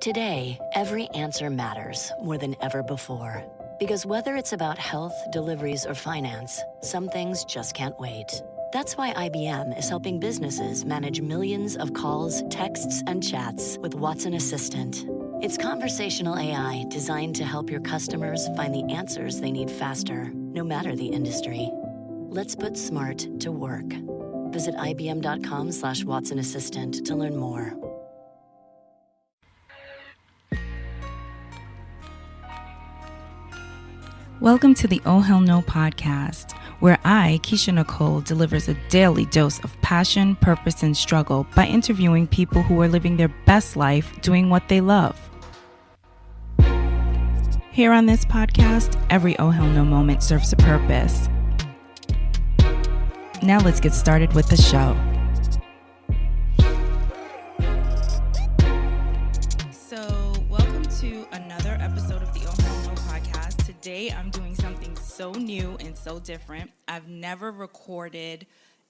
Today, every answer matters more than ever before. Because whether it's about health, deliveries, or finance, some things just can't wait. That's why IBM is helping businesses manage millions of calls, texts, and chats with Watson Assistant. It's conversational AI designed to help your customers find the answers they need faster, no matter the industry. Let's put smart to work. Visit ibm.com/Watson Assistant to learn more. Welcome to the Oh Hell No podcast, where I, Keisha Nicole, delivers a daily dose of passion, purpose, and struggle by interviewing people who are living their best life doing what they love. Here on this podcast, every Oh Hell No moment serves a purpose. Now let's get started with the show. So, welcome to another episode of the Oh Hell No podcast. Today, I'm doing something so new and so different. I've never recorded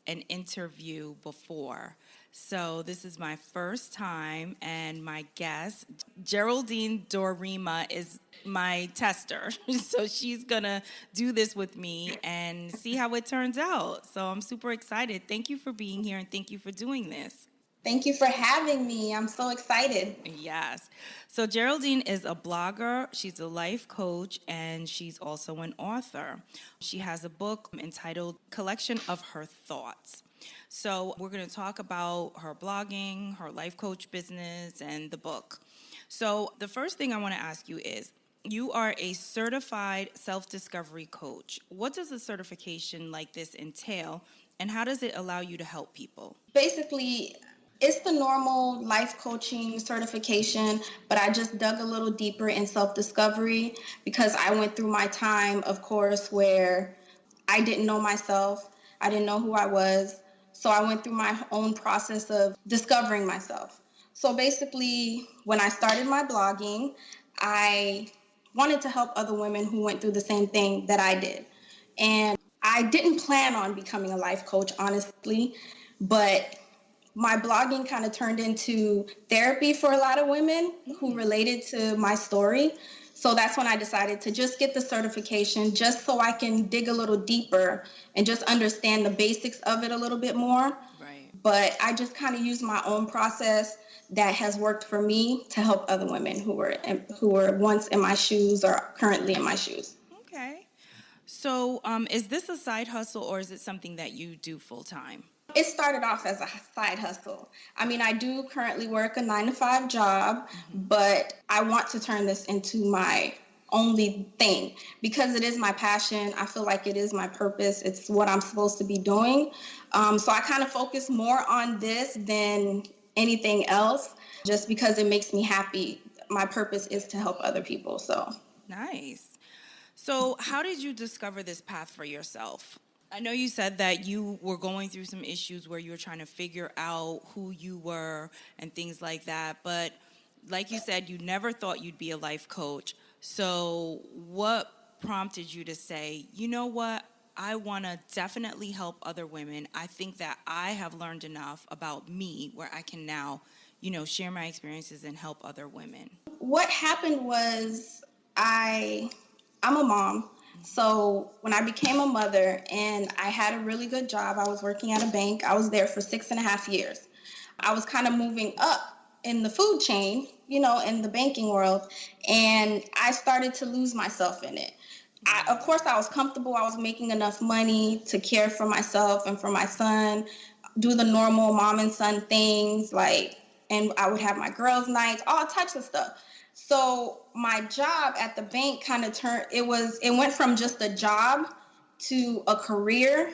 an interview before. So this is my first time, and my guest, Geraldine Dorema, is my tester. So she's gonna do this with me and see how it turns out. So I'm super excited. Thank you for being here, and thank you for doing this. Thank you for having me. I'm so excited. Yes. So Geraldine is a blogger, she's a life coach, and she's also an author. She has a book entitled Collection of Her Thoughts. So we're going to talk about her blogging, her life coach business, and the book. So the first thing I want to ask you is, you are a certified self-discovery coach. What does a certification like this entail, and how does it allow you to help people? Basically, it's the normal life coaching certification, but I just dug a little deeper in self-discovery because I went through my time, of course, where I didn't know myself. I didn't know who I was. So I went through my own process of discovering myself. So basically, when I started my blogging, I wanted to help other women who went through the same thing that I did. And I didn't plan on becoming a life coach, honestly, but my blogging kind of turned into therapy for a lot of women who related to my story. So that's when I decided to just get the certification just so I can dig a little deeper and just understand the basics of it a little bit more. Right. But I just kind of used my own process that has worked for me to help other women who were once in my shoes or currently in my shoes. Okay. So is this a side hustle, or is it something that you do full time? It started off as a side hustle. I mean, I do currently work a 9-to-5 job, but I want to turn this into my only thing because it is my passion. I feel like it is my purpose. It's what I'm supposed to be doing. So I kind of focus more on this than anything else just because it makes me happy. My purpose is to help other people. So Nice. So how did you discover this path for yourself? I know you said that you were going through some issues where you were trying to figure out who you were and things like that. But like you said, you never thought you'd be a life coach. So what prompted you to say, you know what, I want to definitely help other women. I think that I have learned enough about me where I can now, share my experiences and help other women. what happened was I'm a mom. So when I became a mother and I had a really good job, I was working at a bank. I was there for 6.5 years. I was kind of moving up in the food chain, in the banking world, and I started to lose myself in it. Of course, I was comfortable. I was making enough money to care for myself and for my son, do the normal mom and son things, and I would have my girls' nights, all types of stuff. So my job at the bank kind of it went from just a job to a career.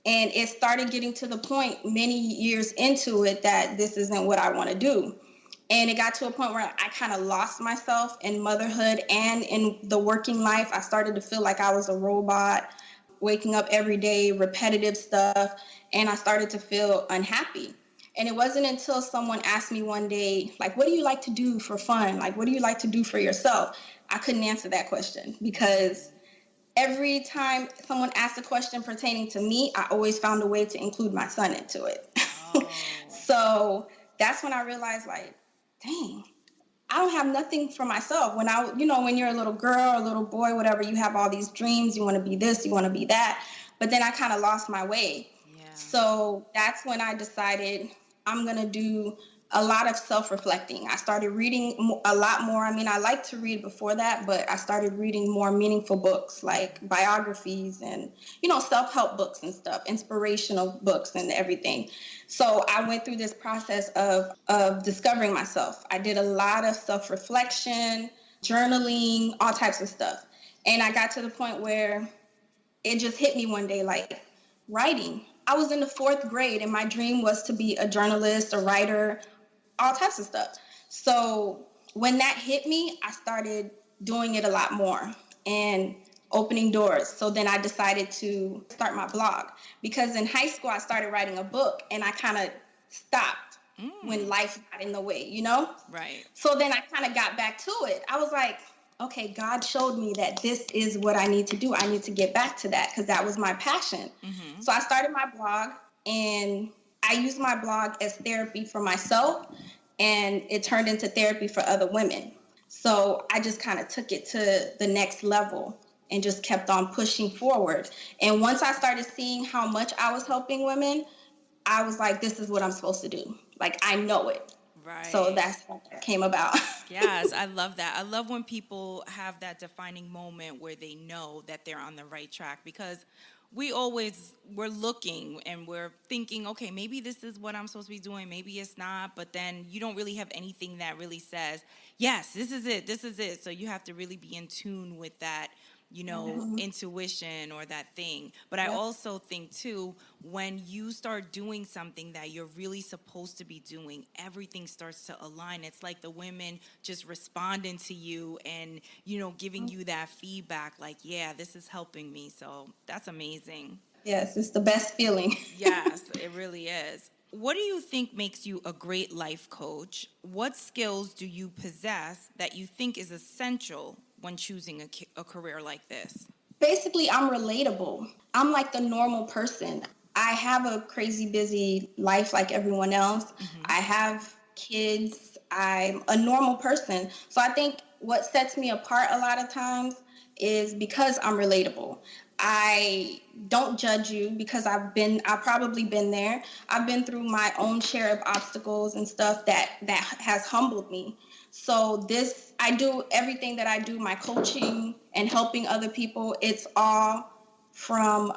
And it started getting to the point many years into it that this isn't what I want to do. And it got to a point where I kind of lost myself in motherhood and in the working life. I started to feel like I was a robot, waking up every day, repetitive stuff. And I started to feel unhappy. And it wasn't until someone asked me one day, what do you like to do for fun? What do you like to do for yourself? I couldn't answer that question because every time someone asked a question pertaining to me, I always found a way to include my son into it. Oh. So that's when I realized, dang, I don't have nothing for myself. When you're a little girl, a little boy, whatever, you have all these dreams. You want to be this, you want to be that. But then I kind of lost my way. Yeah. So that's when I decided I'm going to do a lot of self-reflecting. I started reading a lot more. I mean, I liked to read before that, but I started reading more meaningful books like biographies and, self-help books and stuff, inspirational books and everything. So I went through this process of discovering myself. I did a lot of self-reflection, journaling, all types of stuff. And I got to the point where it just hit me one day, like writing. I was in the 4th grade and my dream was to be a journalist, a writer, all types of stuff. So when that hit me, I started doing it a lot more and opening doors. So then I decided to start my blog, because in high school I started writing a book and I kind of stopped when life got in the way, Right. So then I kind of got back to it. I was like, okay, God showed me that this is what I need to do. I need to get back to that because that was my passion. Mm-hmm. So I started my blog, and I used my blog as therapy for myself, and it turned into therapy for other women. So I just kind of took it to the next level and just kept on pushing forward. And once I started seeing how much I was helping women, I was like, this is what I'm supposed to do. Like, I know it. Right. So that's how that came about. Yes, I love that. I love when people have that defining moment where they know that they're on the right track, because we're looking and we're thinking, okay, maybe this is what I'm supposed to be doing, maybe it's not, but then you don't really have anything that really says, yes, this is it. So you have to really be in tune with that, intuition or that thing. But I also think too, when you start doing something that you're really supposed to be doing, everything starts to align. It's like the women just responding to you and, giving you that feedback like, yeah, this is helping me. So that's amazing. Yes, it's the best feeling. Yes, it really is. What do you think makes you a great life coach? What skills do you possess that you think is essential when choosing a career like this? Basically, I'm relatable. I'm like the normal person. I have a crazy busy life like everyone else. Mm-hmm. I have kids. I'm a normal person. So I think what sets me apart a lot of times is because I'm relatable. I don't judge you because I've probably been there. I've been through my own share of obstacles and stuff that has humbled me. So I do everything that I do, my coaching and helping other people, it's from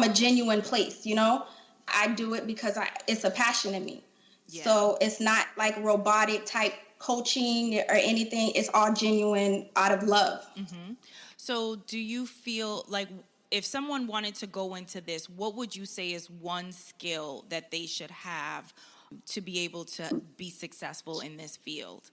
a genuine place, I do it because it's a passion in me. Yeah. So it's not like robotic type coaching or anything. It's all genuine out of love. Mm-hmm. So do you feel like if someone wanted to go into this, what would you say is one skill that they should have to be able to be successful in this field?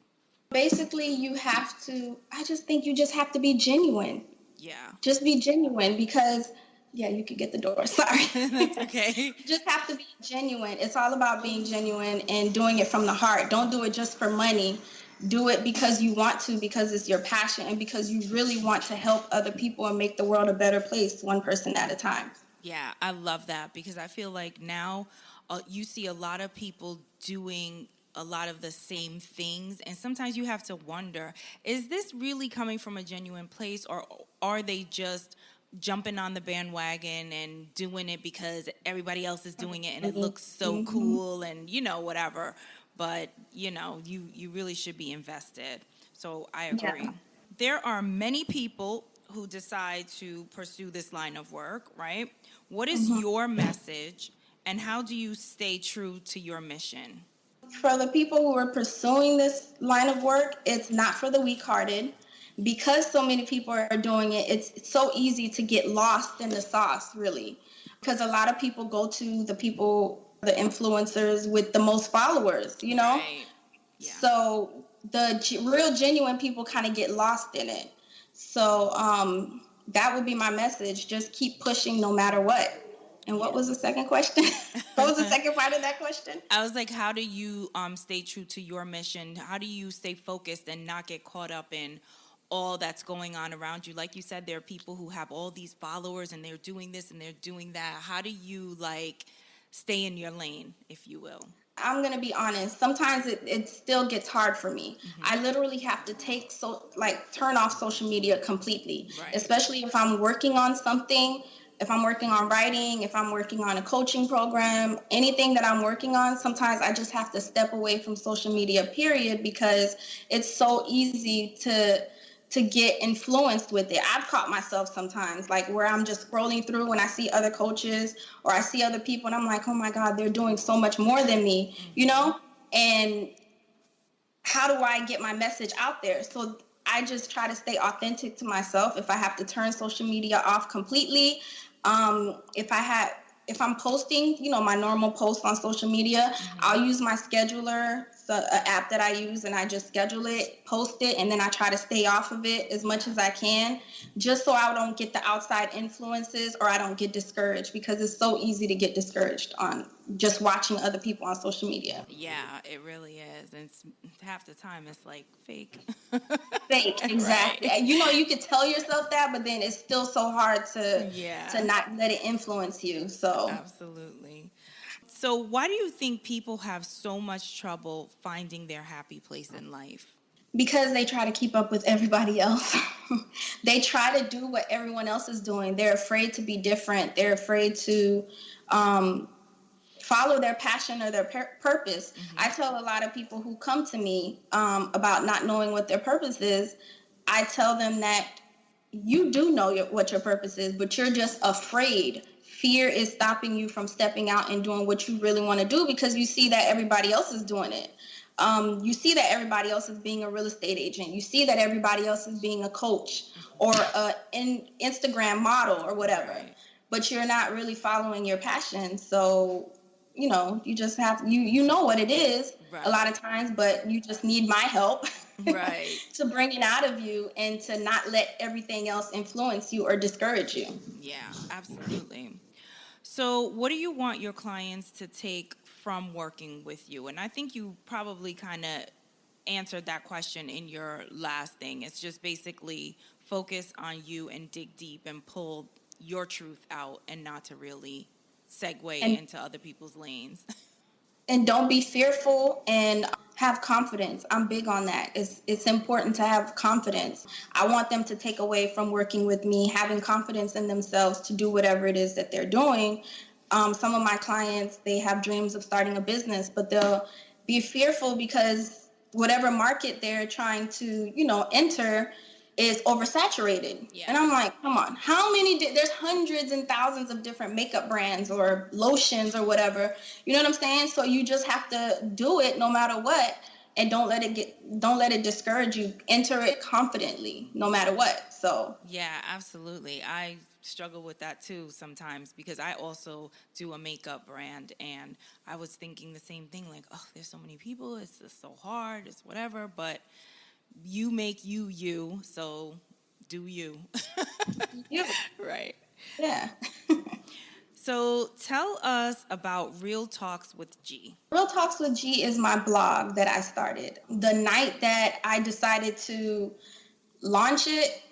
Basically, I just think you just have to be genuine. Yeah. Just be genuine because, you could get the door. Sorry. That's okay. You just have to be genuine. It's all about being genuine and doing it from the heart. Don't do it just for money. Do it because you want to, because it's your passion, and because you really want to help other people and make the world a better place, one person at a time. Yeah, I love that, because I feel like now you see a lot of people doing a lot of the same things, and sometimes you have to wonder, is this really coming from a genuine place, or are they just jumping on the bandwagon and doing it because everybody else is doing it and it looks so cool and whatever, but you really should be invested. So I agree. Yeah. There are many people who decide to pursue this line of work, right? What is your message, and how do you stay true to your mission? For the people who are pursuing this line of work, it's not for the weak-hearted. Because so many people are doing it, it's so easy to get lost in the sauce, really. Because a lot of people go to the influencers with the most followers, Right. Yeah. So the real genuine people kind of get lost in it. So that would be my message. Just keep pushing no matter what. And what was the second question? What was the second part of that question? I was like, how do you stay true to your mission? How do you stay focused and not get caught up in all that's going on around you? Like you said, there are people who have all these followers and they're doing this and they're doing that. How do you stay in your lane, if you will? I'm going to be honest. Sometimes it still gets hard for me. I literally have to turn off social media completely, Right. especially if I'm working on something, if I'm working on writing, if I'm working on a coaching program, anything that I'm working on. Sometimes I just have to step away from social media, period, because it's so easy to get influenced with it. I've caught myself sometimes, like where I'm just scrolling through and I see other coaches or I see other people and I'm like, oh my God, they're doing so much more than me, you know? And how do I get my message out there? So I just try to stay authentic to myself. If I have to turn social media off completely, if I'm posting, my normal posts on social media, I'll use my scheduler, an app that I use, and I just schedule it, post it, and then I try to stay off of it as much as I can, just so I don't get the outside influences or I don't get discouraged, because it's so easy to get discouraged on just watching other people on social media. Yeah, it really is. And half the time it's like fake. Fake, exactly. Right. You can tell yourself that, but then it's still so hard to not let it influence you. So Absolutely. So why do you think people have so much trouble finding their happy place in life? Because they try to keep up with everybody else. They try to do what everyone else is doing. They're afraid to be different. They're afraid to follow their passion or their purpose. I tell a lot of people who come to me about not knowing what their purpose is, I tell them that you do know what your purpose is, but you're just afraid. Fear is stopping you from stepping out and doing what you really want to do, because you see that everybody else is doing it. You see that everybody else is being a real estate agent. You see that everybody else is being a coach or an Instagram model or whatever. Right. But you're not really following your passion. So, you just have, you know what it is a lot of times, but you just need my help to bring it out of you and to not let everything else influence you or discourage you. Yeah, absolutely. So what do you want your clients to take from working with you? And I think you probably kind of answered that question in your last thing. It's just basically focus on you and dig deep and pull your truth out and not to really segue into other people's lanes. And don't be fearful, and have confidence. I'm big on that. It's important to have confidence. I want them to take away from working with me having confidence in themselves to do whatever it is that they're doing. Some of my clients, they have dreams of starting a business, but they'll be fearful because whatever market they're trying to, enter is oversaturated. Yeah. And I'm like, come on, there's hundreds and thousands of different makeup brands or lotions or whatever. You know what I'm saying? So you just have to do it no matter what, and don't let it discourage you. Enter it confidently no matter what. So yeah, absolutely. I struggle with that too sometimes, because I also do a makeup brand, and I was thinking the same thing, like, oh, there's so many people, it's just so hard, it's whatever, but you make you, so do you. you. Right. Yeah. So tell us about Real Talks with G. Real Talks with G is my blog that I started. The night that I decided to launch it,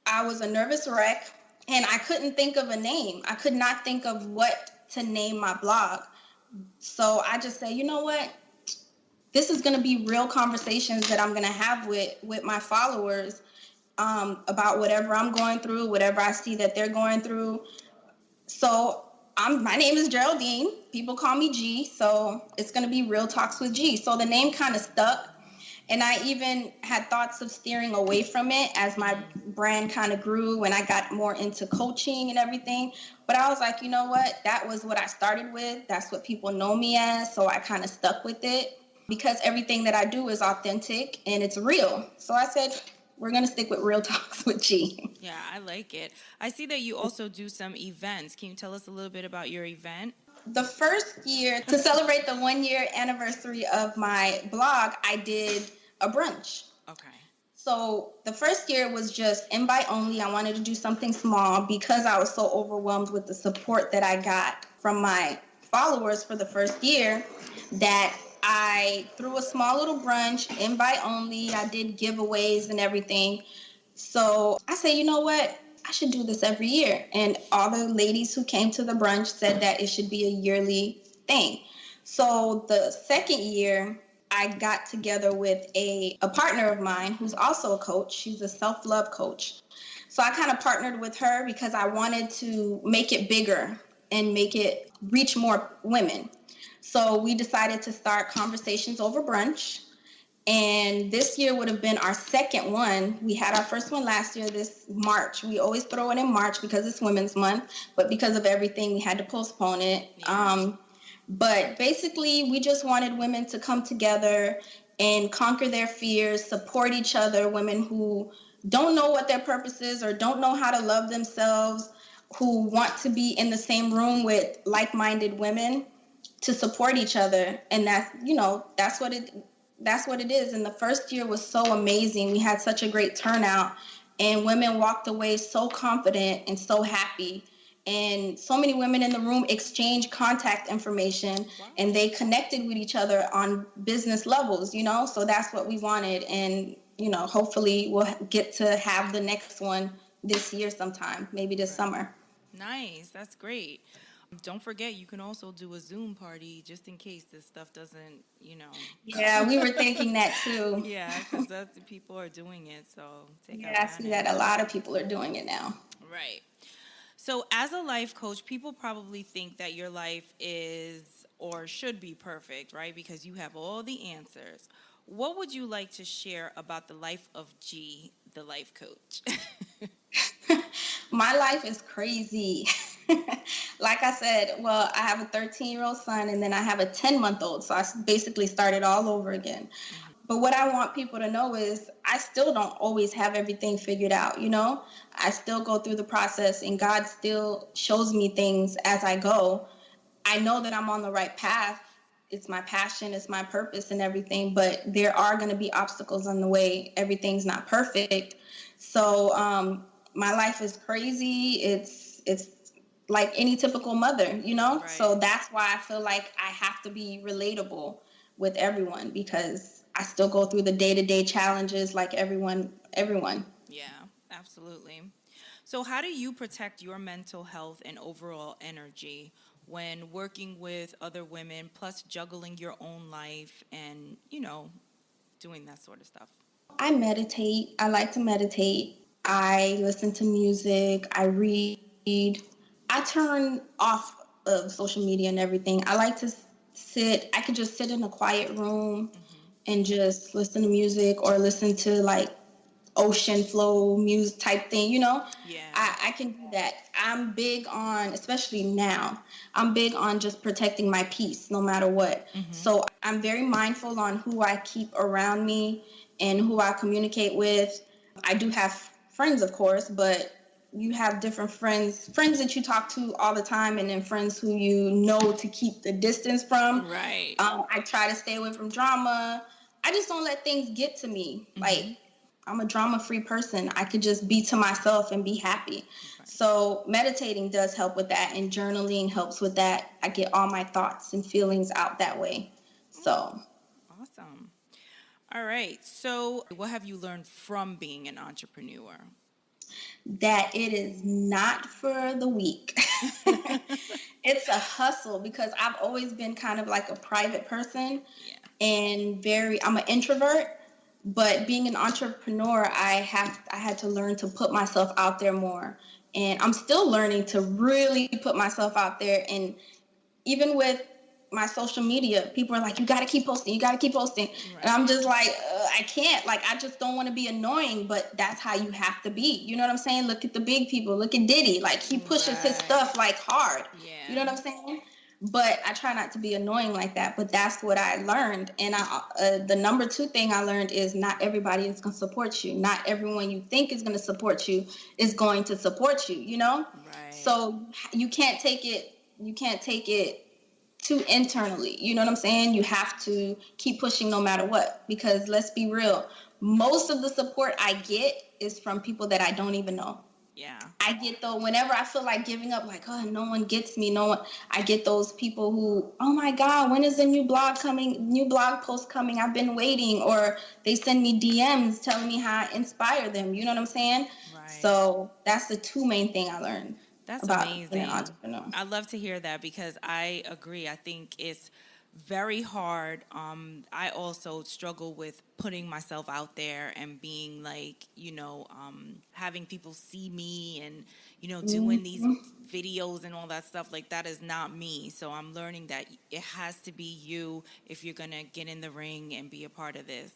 I was a nervous wreck, and I couldn't think of a name. I could not think of what to name my blog. So I just said, you know what? This is going to be real conversations that I'm going to have with my followers about whatever I'm going through, whatever I see that they're going through. So my name is Geraldine. People call me G, so it's going to be Real Talks with G. So the name kind of stuck, and I even had thoughts of steering away from it as my brand kind of grew and I got more into coaching and everything. But I was like, you know what? That was what I started with. That's what people know me as, so I kind of stuck with it, because everything that I do is authentic and it's real. So I said, we're going to stick with Real Talks with G. Yeah, I like it. I see that you also do some events. Can you tell us a little bit about your event? The first year, to celebrate the 1-year anniversary of my blog, I did a brunch. Okay. So the first year was just invite only. I wanted to do something small because I was so overwhelmed with the support that I got from my followers for the first year, that I threw a small little brunch, invite only. I did giveaways and everything. So I said, you know what? I should do this every year. And all the ladies who came to the brunch said that it should be a yearly thing. So the second year, I got together with a partner of mine who's also a coach. She's a self-love coach. So I kind of partnered with her because I wanted to make it bigger and make it reach more women. So we decided to start Conversations Over Brunch. And this year would have been our second one. We had our first one last year, this March. We always throw it in March because it's Women's Month, but because of everything, we had to postpone it. Yeah. But basically, we just wanted women to come together and conquer their fears, support each other, women who don't know what their purpose is or don't know how to love themselves, who want to be in the same room with like-minded women to support each other. And that's what it is. And the first year was so amazing. We had such a great turnout, and women walked away so confident and so happy. And so many women in the room exchanged contact information. Wow. And they connected with each other on business levels, so that's what we wanted. And, hopefully we'll get to have the next one this year sometime, maybe this summer. Nice. That's great. Don't forget, you can also do a Zoom party just in case this stuff doesn't, Yeah, we were thinking that too. Yeah, because people are doing it, so take I see that a lot of people are doing it now. Right. So as a life coach, people probably think that your life is or should be perfect, right? Because you have all the answers. What would you like to share about the life of G, the life coach? My life is crazy. Like I said, well, I have a 13-year-old son, and then I have a 10-month-old. So I basically started all over again. Mm-hmm. But what I want people to know is I still don't always have everything figured out, I still go through the process, and God still shows me things as I go. I know that I'm on the right path. It's my passion, it's my purpose and everything, but there are going to be obstacles on the way. Everything's not perfect. So my life is crazy. It's like any typical mother, Right. So that's why I feel like I have to be relatable with everyone, because I still go through the day-to-day challenges like everyone. Yeah, absolutely. So how do you protect your mental health and overall energy when working with other women, plus juggling your own life and, doing that sort of stuff? I meditate. I like to meditate. I listen to music. I read. I turn off of social media and everything. I like to I could just sit in a quiet room and just listen to music, or listen to like ocean flow music type thing, Yeah. I can do that. I'm big on, especially now, I'm big on just protecting my peace no matter what. Mm-hmm. So I'm very mindful on who I keep around me and who I communicate with. I do have friends, of course, but you have different friends that you talk to all the time, and then friends who you know to keep the distance from. Right. I try to stay away from drama. I just don't let things get to me. Mm-hmm. Like, I'm a drama-free person. I could just be to myself and be happy. Right. So meditating does help with that, and journaling helps with that. I get all my thoughts and feelings out that way. So. Awesome. All right. So what have you learned from being an entrepreneur? That it is not for the weak. It's a hustle, because I've always been kind of like a private person. Yeah. And I'm an introvert, but being an entrepreneur, I had to learn to put myself out there more. And I'm still learning to really put myself out there. And even with my social media, people are like, you got to keep posting. Right. And I'm just like, I can't. Like, I just don't want to be annoying, but that's how you have to be. You know what I'm saying? Look at the big people. Look at Diddy. Like, he pushes his stuff like hard. Yeah. You know what I'm saying? But I try not to be annoying like that. But that's what I learned. And the number 2 thing I learned is not everybody is going to support you. Not everyone you think is going to support you is going to support you, Right. So you can't take it too internally. You know what I'm saying? You have to keep pushing no matter what, because let's be real. Most of the support I get is from people that I don't even know. Yeah. I get whenever I feel like giving up, like, oh, no one gets me. I get those people who, oh my God, when is the new blog post coming? I've been waiting. Or they send me DMs telling me how I inspire them. You know what I'm saying? Right. So that's the 2 main thing I learned. That's amazing. I love to hear that, because I agree. I think it's very hard. I also struggle with putting myself out there and being like, having people see me and, doing these Mm-hmm. videos and all that stuff. Like, that is not me. So I'm learning that it has to be you if you're going to get in the ring and be a part of this.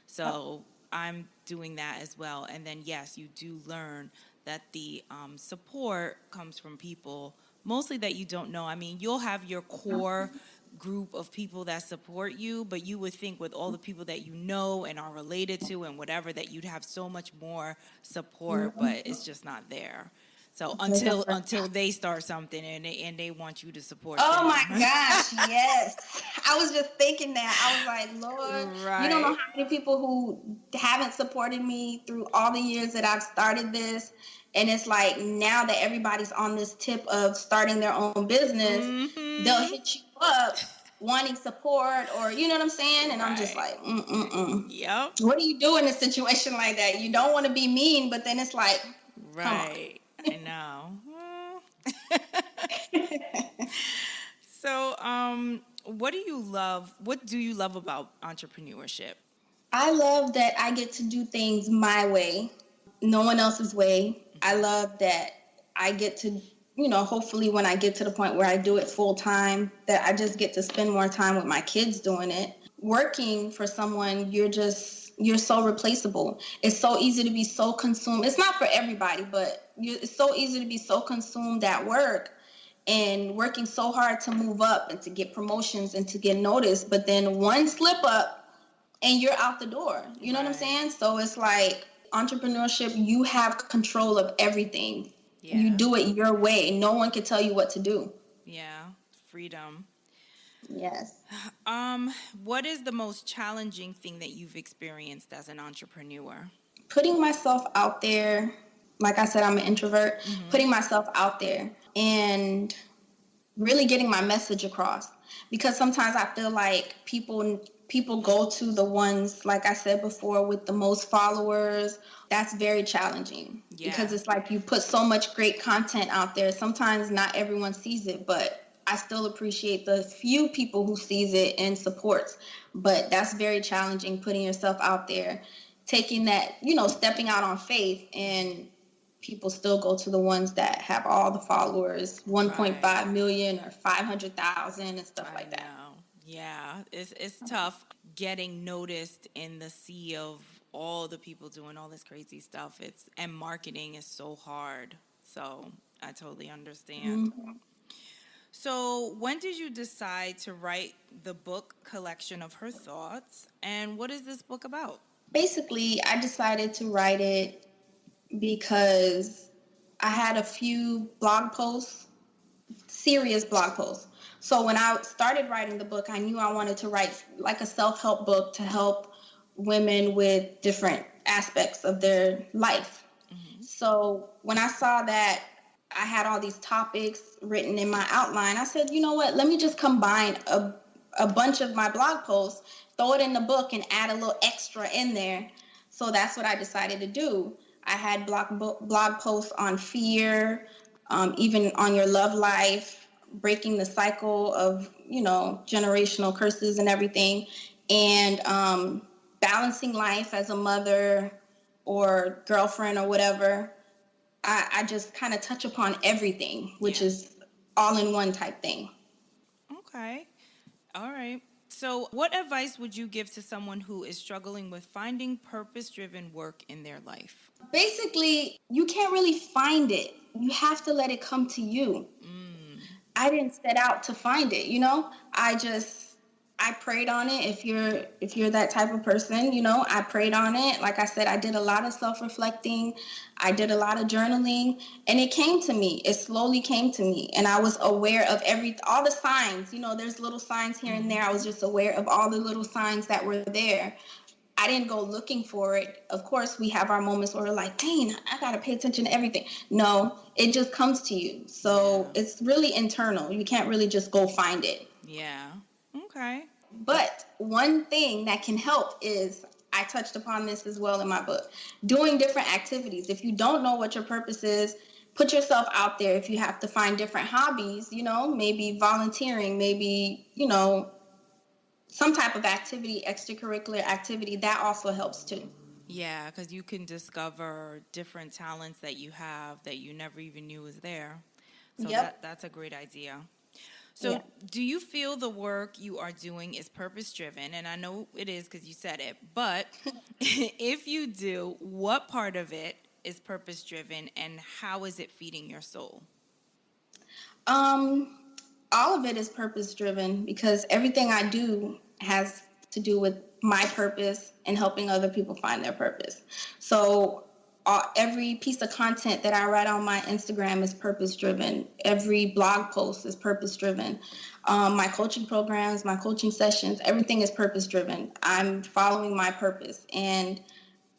So I'm doing that as well. And then, yes, you do learn that the support comes from people mostly that you don't know. I mean, you'll have your core group of people that support you, but you would think with all the people that you know and are related to and whatever that you'd have so much more support, but it's just not there. So until they start something and they want you to support Oh my them. gosh, yes. I was just thinking that. I was like, Lord, you don't know Right. how many people who haven't supported me through all the years that I've started this. And it's like now that everybody's on this tip of starting their own business, they'll hit you up wanting support or, you know what I'm saying? And I'm just Right. like, mm-mm-mm. Yep. What do you do in a situation like that? You don't want to be mean, but then it's like, come on. Right. I know. So, what do you love? What do you love about entrepreneurship? I love that I get to do things my way, no one else's way. I love that I get to, hopefully when I get to the point where I do it full time, that I just get to spend more time with my kids doing it. Working for someone, you're so replaceable. It's so easy to be so consumed. It's not for everybody, but it's so easy to be so consumed at work and working so hard to move up and to get promotions and to get noticed. But then one slip up and you're out the door. You know what I'm Right. saying? So it's like entrepreneurship, you have control of everything. You Yeah. do it your way. No one can tell you what to do. Yeah. Freedom. Yes. What is the most challenging thing that you've experienced as an entrepreneur? Putting myself out there, like I said, I'm an introvert, putting myself out there and really getting my message across. Because sometimes I feel like people go to the ones, like I said before, with the most followers. That's very challenging. Yeah. Because it's like you put so much great content out there. Sometimes not everyone sees it, but I still appreciate the few people who sees it and supports. But that's very challenging, putting yourself out there, taking that, stepping out on faith, and people still go to the ones that have all the followers, 1.5 million or 500,000 and stuff like that. Know. Yeah, it's tough getting noticed in the sea of all the people doing all this crazy stuff. And marketing is so hard. So I totally understand. So when did you decide to write the book Collection of Her Thoughts? And what is this book about? Basically, I decided to write it because I had a few blog posts, serious blog posts. So when I started writing the book, I knew I wanted to write like a self-help book to help women with different aspects of their life. So when I saw that I had all these topics written in my outline, I said, you know what, let me just combine a bunch of my blog posts, throw it in the book and add a little extra in there. So that's what I decided to do. I had blog posts on fear, even on your love life, breaking the cycle of, generational curses and everything, and balancing life as a mother or girlfriend or whatever. I just kind of touch upon everything, which is all in one type thing. Okay. All right. So what advice would you give to someone who is struggling with finding purpose-driven work in their life? Basically, you can't really find it. You have to let it come to you. I didn't set out to find it, I prayed on it. If you're that type of person, I prayed on it. Like I said, I did a lot of self-reflecting. I did a lot of journaling, and it came to me. It slowly came to me, and I was aware of all the signs. There's little signs here and there. I was just aware of all the little signs that were there. I didn't go looking for it. Of course, we have our moments where we're like, dang, I got to pay attention to everything. No, it just comes to you. So it's really internal. You can't really just go find it. Yeah. Okay. But one thing that can help is, I touched upon this as well in my book, doing different activities. If you don't know what your purpose is, put yourself out there. If you have to find different hobbies, maybe volunteering, maybe, some type of activity, extracurricular activity, that also helps too. Yeah, because you can discover different talents that you have that you never even knew was there. So Yep. that's a great idea. So, Yeah. do you feel the work you are doing is purpose driven? And I know it is because you said it, but if you do, what part of it is purpose driven and how is it feeding your soul? Um, all of it is purpose driven because everything I do has to do with my purpose and helping other people find their purpose. So every piece of content that I write on my Instagram is purpose driven. Every blog post is purpose driven. My coaching programs, my coaching sessions, everything is purpose driven. I'm following my purpose, and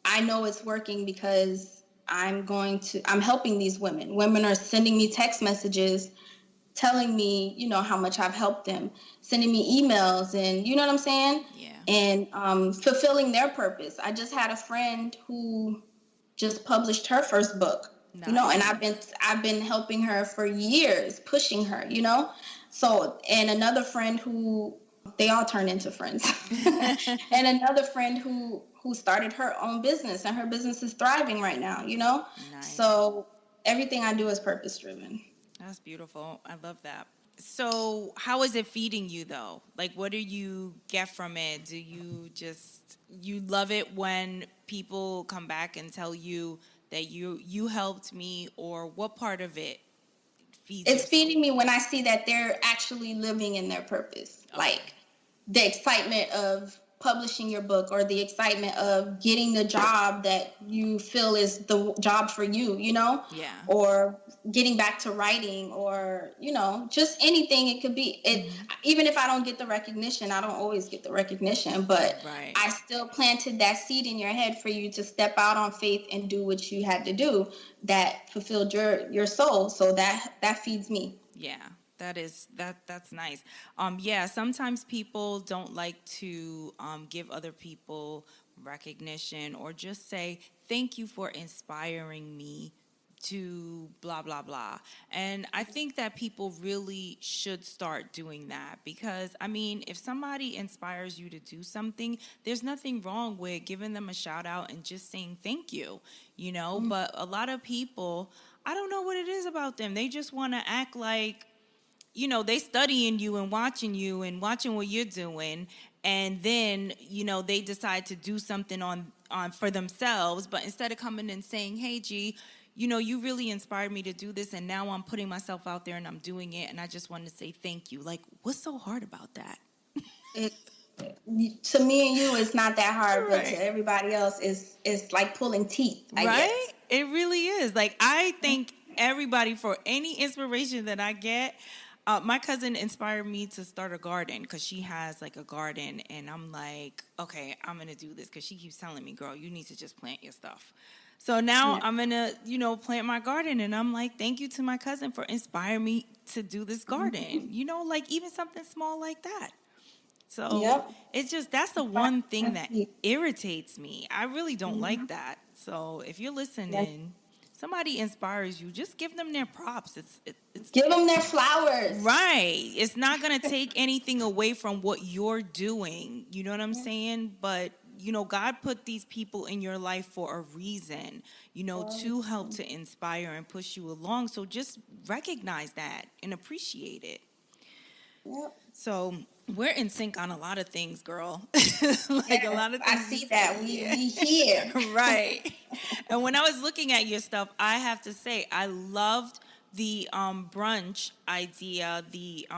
I know it's working because I'm helping these women. Women are sending me text messages telling me, how much I've helped them, sending me emails, and you know what I'm saying? Yeah. And fulfilling their purpose. I just had a friend who just published her first book, and I've been helping her for years, pushing her, So, and another friend who, they all turn into friends, and another friend who started her own business, and her business is thriving right now, Nice. So everything I do is purpose driven. That's beautiful. I love that. So, how is it feeding you though? Like, what do you get from it? Do you you love it when people come back and tell you that you helped me, or what part of it feeds It's feeding me when I see that they're actually living in their purpose. Okay. Like the excitement of publishing your book, or the excitement of getting the job that you feel is the job for you, Yeah. Or getting back to writing, or, just anything it could be. Even if I don't get the recognition, I don't always get the recognition, but right. I still planted that seed in your head for you to step out on faith and do what you had to do that fulfilled your soul. So that feeds me. Yeah. That's nice. Yeah, sometimes people don't like to give other people recognition, or just say thank you for inspiring me to blah blah blah. And I think that people really should start doing that, because I mean, if somebody inspires you to do something, there's nothing wrong with giving them a shout out and just saying thank you, But a lot of people, I don't know what it is about them. They just want to act like, they studying you and watching what you're doing. And then, they decide to do something on for themselves. But instead of coming and saying, hey, G, you really inspired me to do this. And now I'm putting myself out there and I'm doing it. And I just wanted to say thank you. Like, what's so hard about that? To me and you, it's not that hard, right. But to everybody else, it's like pulling teeth, I guess. It really is. Like, I thank everybody for any inspiration that I get. My cousin inspired me to start a garden because she has like a garden, and I'm like, okay, I'm going to do this because she keeps telling me, girl, you need to just plant your stuff. So now I'm going to, plant my garden, and I'm like, thank you to my cousin for inspiring me to do this garden, like even something small like that. So it's just, that's the one thing that irritates me. I really don't like that. So if you're listening, somebody inspires you, just give them their props. It's give them their flowers. Right. It's not going to take anything away from what you're doing. You know what I'm saying? But, God put these people in your life for a reason, to help to inspire and push you along. So just recognize that and appreciate it. Yep. So we're in sync on a lot of things, girl. A lot of things. I see that. We here. Right. And when I was looking at your stuff, I have to say, I loved the brunch idea, the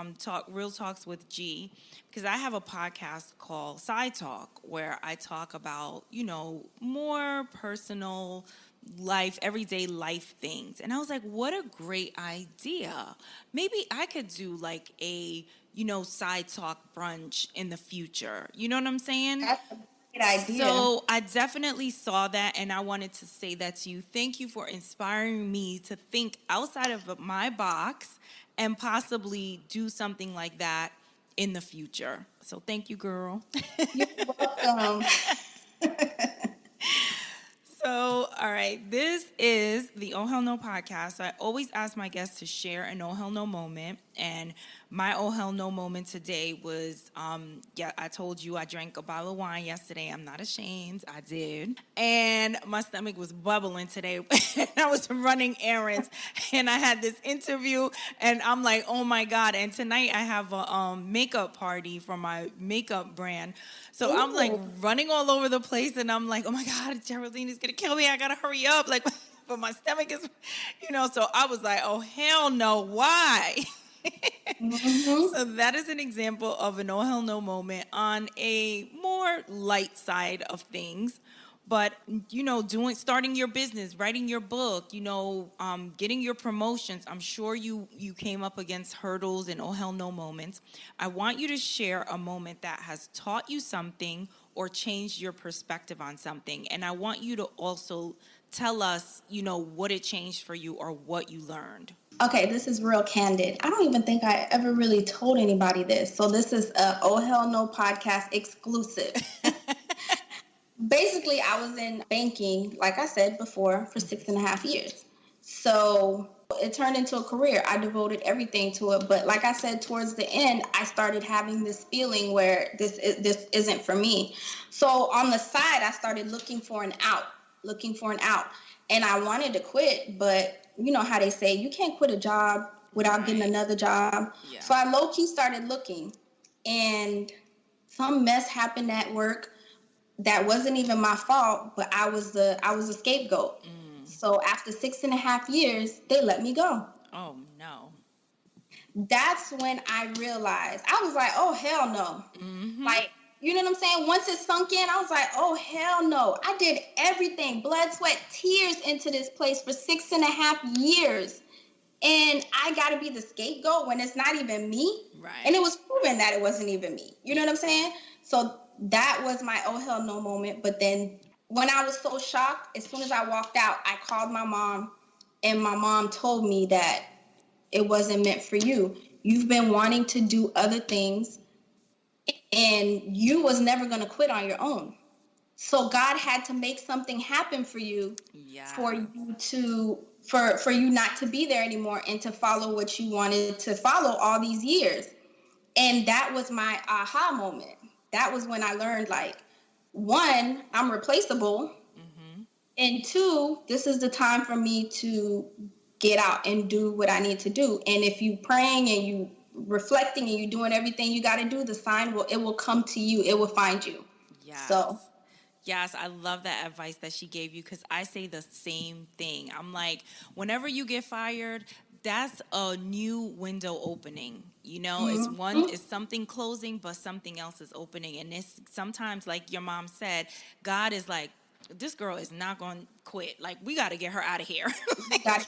Real Talks with G, because I have a podcast called Side Talk, where I talk about, more personal life, everyday life things. And I was like, what a great idea. Maybe I could do like a, side talk brunch in the future. You know what I'm saying? That's a great idea. So I definitely saw that, and I wanted to say that to you. Thank you for inspiring me to think outside of my box and possibly do something like that in the future. So thank you, girl. You're welcome. So, all right. right. This is the Oh Hell No podcast. I always ask my guests to share an Oh Hell No moment. And my Oh Hell No moment today was, I told you I drank a bottle of wine yesterday. I'm not ashamed. I did. And my stomach was bubbling today. I was running errands and I had this interview and I'm like, oh my God. And tonight I have a makeup party for my makeup brand. So I'm like running all over the place and I'm like, oh my God, Geraldine is going to kill me. I got to hurry up. Like, but my stomach is, so I was like, oh, hell no. Why? So that is an example of an oh hell no moment on a more light side of things. But, starting your business, writing your book, getting your promotions, I'm sure you came up against hurdles and oh hell no moments. I want you to share a moment that has taught you something or changed your perspective on something. And I want you to also tell us, what it changed for you or what you learned. Okay, this is real candid. I don't even think I ever really told anybody this. So this is a Oh Hell No podcast exclusive. Basically, I was in banking, like I said before, for 6.5 years. So it turned into a career. I devoted everything to it. But like I said, towards the end, I started having this feeling where this isn't for me. So on the side, I started looking for an out. And I wanted to quit, but you know how they say, you can't quit a job without getting another job. Yeah. So I low-key started looking, and some mess happened at work that wasn't even my fault, but I was the scapegoat. So after 6.5 years, they let me go. Oh no. That's when I realized, I was like, oh hell no. Like, you know what I'm saying? Once it sunk in, I was like, oh hell no. I did everything, blood, sweat, tears into this place for 6.5 years. And I gotta be the scapegoat when it's not even me. Right. And it was proven that it wasn't even me. You know what I'm saying? So that was my oh hell no moment. But then when I was so shocked, as soon as I walked out, I called my mom, and my mom told me that it wasn't meant for you. You've been wanting to do other things, and you was never going to quit on your own. So God had to make something happen for you, for you to for you not to be there anymore and to follow what you wanted to follow all these years. And that was my aha moment. That was when I learned, like, one, I'm replaceable. And two, this is the time for me to get out and do what I need to do. And if you praying and you reflecting and you doing everything you got to do, the sign will come to you. It will find you. Yes, I love that advice that she gave you, because I say the same thing. I'm like, whenever you get fired, that's a new window opening. It's something closing, but something else is opening. And it's sometimes, like your mom said, God is like, this girl is not going to quit. Like, we got to get her out of here.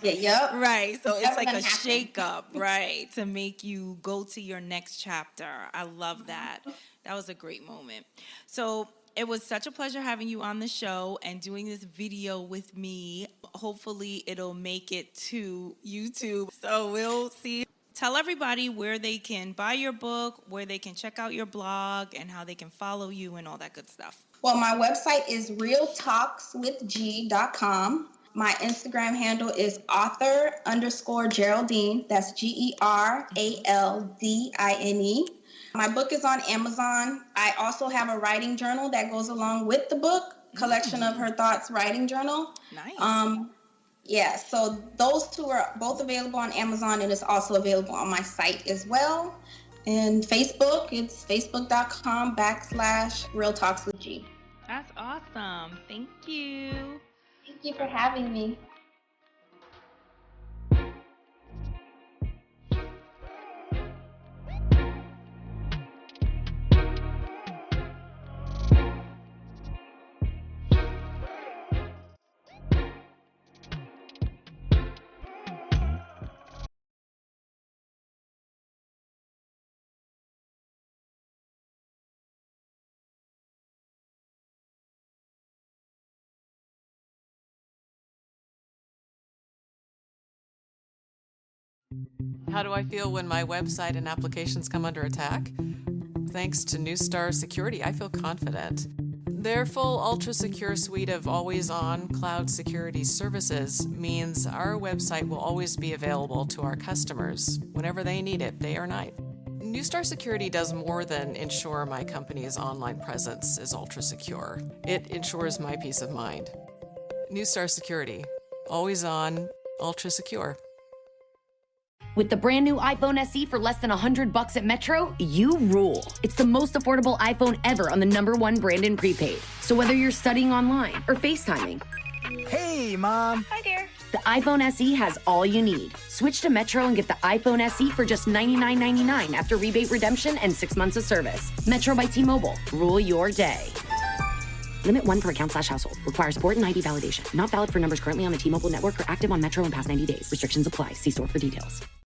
Yep. Right. So it's like a shake-up, right, to make you go to your next chapter. I love that. That was a great moment. So it was such a pleasure having you on the show and doing this video with me. Hopefully it'll make it to YouTube. So we'll see. Tell everybody where they can buy your book, where they can check out your blog, and how they can follow you and all that good stuff. Well, my website is realtalkswithg.com. My Instagram handle is author_Geraldine. That's GERALDINE. My book is on Amazon. I also have a writing journal that goes along with the book, Collection of Her Thoughts writing journal. Nice. So those two are both available on Amazon, and it's also available on my site as well. And Facebook, it's facebook.com/realtalkswithg. That's awesome. Thank you. Thank you for having me. How do I feel when my website and applications come under attack? Thanks to New Star Security, I feel confident. Their full ultra-secure suite of always-on cloud security services means our website will always be available to our customers whenever they need it, day or night. Neustar Security does more than ensure my company's online presence is ultra-secure. It ensures my peace of mind. Neustar Security, always on, ultra-secure. With the brand new iPhone SE for less than $100 at Metro, you rule. It's the most affordable iPhone ever on the #1 brand in prepaid. So whether you're studying online or FaceTiming. Hey, Mom. Hi, dear. The iPhone SE has all you need. Switch to Metro and get the iPhone SE for just $99.99 after rebate redemption and 6 months of service. Metro by T-Mobile. Rule your day. Limit 1 per account/household. Requires port and ID validation. Not valid for numbers currently on the T-Mobile network or active on Metro in past 90 days. Restrictions apply. See store for details.